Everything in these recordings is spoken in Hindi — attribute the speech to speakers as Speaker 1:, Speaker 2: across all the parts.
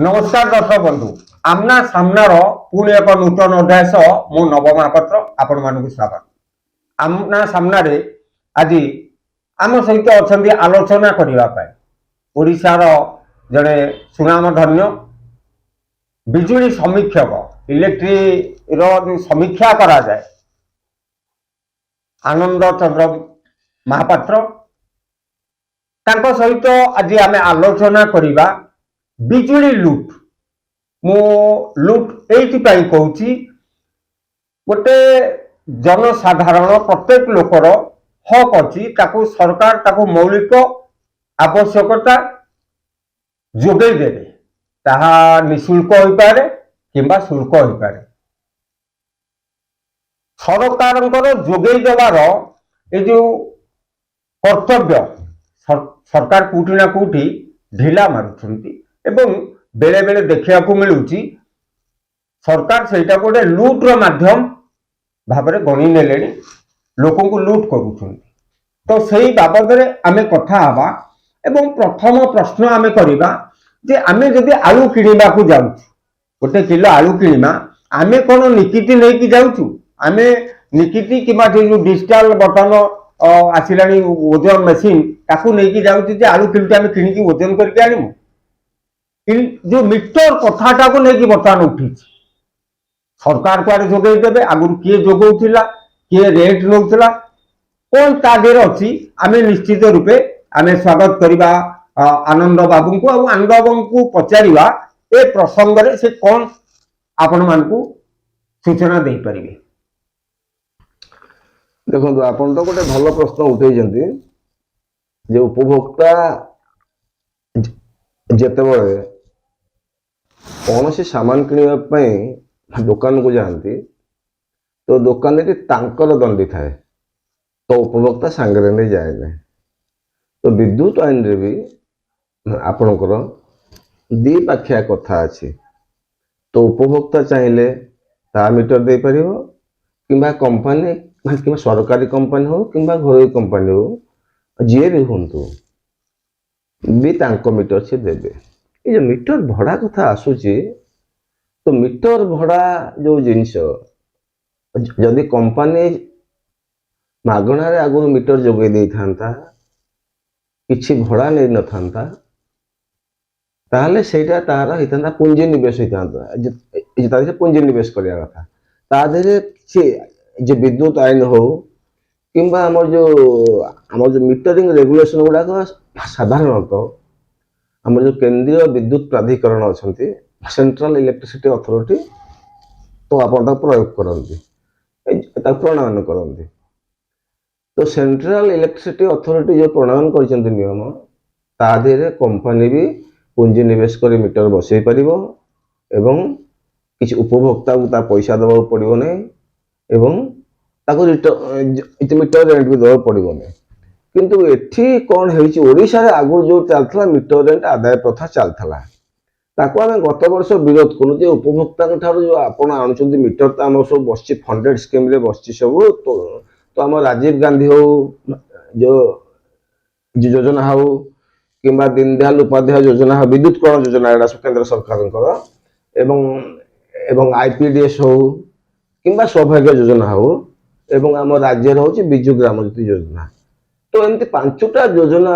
Speaker 1: नमस्कार दर्शक बंधु आमना सामनार पुणी एक नूतन अध्याय सह मु नव महापात्र आपण मानक स्वागत। आमना सामने आज आम सहित अच्छा आलोचना करने ओडिशार जड़े सुनामधन्य बिजुली समीक्षक इलेक्ट्री समीक्षा करा जाए आनंद चंद्र महापात्र तांको सहित आज आम आलोचना करिबा बिजुली लुट मु लुट एइथि कहूँ गोटे जनसाधारण प्रत्येक लोकर हक अच्छी ताकू सरकार ताकू मौलिक आवश्यकता जोगे देवे ताहा निःशुल्क हो पारे किंबा शुल्क हो पारे सरकार जोगे देवार ये जो कर्तव्य सरकार कोठी ना कोठी ढिला मारुछंती एवं बेले बेले देखा मिलूची सरकार से गोटे लुट्र माध्यम भाव गणी ने लोक लुट कर तो सही बाबद आम कथा हवा एवं प्रथम प्रश्न आम करवा जे आम जदि आलू किणवा को जाऊँ गोटे किलो आलू किणवा आम कौन निकिति नहीं जाऊँ आम निकिति कि डिजिटाल बटन आसला ओजन मेसीन ताकू नहीं जाऊँ आलू किलो आम किणी ओजन करके आनमु जो मीटर कथाटा को लेकिन बर्तमान उठी सरकार कुआडे जोगे देवे आगुरी किए जोगौला किए रेट नौला कौन तादेर अच्छी आम निश्चित रूपे आम स्वागत करवा आनंद बाबू को आनंद बाबू को पचारा ए प्रसंग से कौन आपण मानकु सूचना दे पारिबे।
Speaker 2: देखो आपन तो गोटे भल प्रश्न उठे जो उपभोक्ता जेतेबेले कौन से सामान किणवाई दुकान को जाती तो दुकान तांकर दंडी थाए तो उपभोक्ता सांगे नहीं जाए ना तो विद्युत आईन रे भी आपणकर द्विपाखिया कथा अच्छी तो उपभोक्ता चाहिए ता मीटर दे पार कि कंपानी कि सरकारी कंपानी हो कि घरोई कंपानी हो जी भी हूँ भी तांको मीटर से देवे ये जो मीटर भड़ा कथा आसूची तो मीटर भड़ा जो जिनस जदि कंपानी मागणार आगुरी मीटर जोगे दे था किछि भड़ा नहीं न था ताहले सेटा तार होता पुंजी निवेश होता पुंजी निवेश करने कथा ताधे जे विद्युत आईन हो कि आम जो मीटरिंग रेगुलेशन गुड़ाक साधारणतः आम जो केंद्रीय विद्युत प्राधिकरण अच्छा सेंट्रल इलेक्ट्रिसिटी अथॉरिटी तो आप प्रयोग करते प्रणयन करते तो सेंट्रल इलेक्ट्रिसिटी अथॉरिटी जो प्रणयन कर नियम ताधे कंपानी भी पुंजी निवेश कर मीटर बसई पार एवं किसी उपभोक्ता को पैसा देवा पड़ो ना एवं मीटर रेंट भी देवा पड़ो ना किंतु एठी कौन होशार आगु जो चलता मीटर रेंट आदाय प्रथा चलता ताको आम गत वर्ष विरोध करूँ उपभोक्ता जो आपण आणुंट मीटर तो आम सब बस फंडेड स्कीम रे बस सब तो आम राजीव गांधी हो जो योजना हो कि दीनदयाल उपाध्याय योजना हो विद्युतकरण योजना एटा केंद्र सरकार एवं आईपीडीएस हो कि सौभाग्य योजना हो एवं आम राज्य हूँ बिजु ग्राम ज्योति योजना तो एमती पांचटा योजना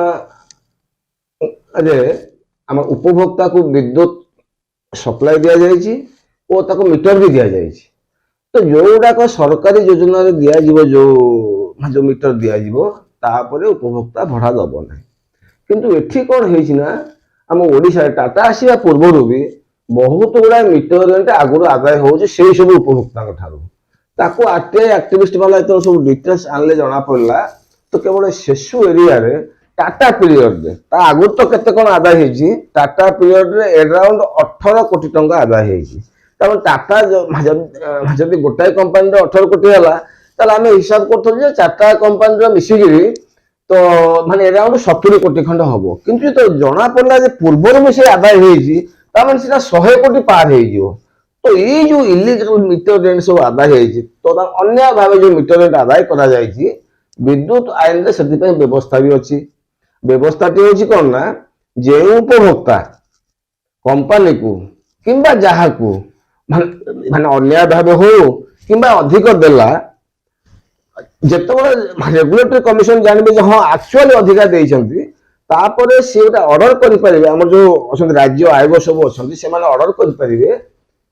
Speaker 2: आम उपभोक्ता को विद्युत सप्लाई दि जाए मीटर भी दि जाए तो जोड़ाक सरकारी योजना दिज्व जो मीटर दिज्व उपभोक्ता भड़ा दब ना किंतु एठी कौन है आम ओडिशा टाटा आसवा पूर्वर भी बहुत गुड़ा मीटर रेंट आगुरी आदाय हो सब उपभोक्ता आरटीआई एक्टिविस्ट वाला जो सब डिटेल्स आनले जना पड़ा तो केवल शेषु एरिया रे टाटा पीरियड रे आगुर तो केते कोन आदाय हेजी टाटा पीरियड रे अराउंड 18 कोटी टंका आदाय हेजी तब टाटा जब गोटाए कंपनी रे 18 कोटी हला तले आमे हिसाब करथल जे टाटा कंपनी रे मिसिगिरी तो माने अराउंड 70 कोटी खंड हबो किंतु तो जना पड़ला जे पूर्वर में से आदाय हेजी ता माने सेटा 100 कोटी पार हेजियो तो ये जो इलीगल मीटर रेंट सब आदाय हेजी तो अन्य भाव जो मीटर रेंट आदाय करा जायछि विद्युत आईन से व्यवस्था भी अच्छी व्यवस्था टी हूँ कौन ना जो उपभोक्ता कंपनी को किंबा जहा को माने अन्याय भाव हो किंबा अधिक देला जेतेबेले रेगुलेटरी कमिशन जानबे जे हाँ एक्चुअली अधिका देइछंती तापरे से गोटे ऑर्डर करि परिबे हमर जो अछंती राज्य आयोग सब अछंती से माने ऑर्डर करि परिबे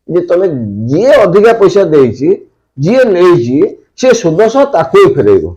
Speaker 2: जे तमे जे अधिका पैसा देइछि जे नेइछि से सुद सह ताको फेरेइबो।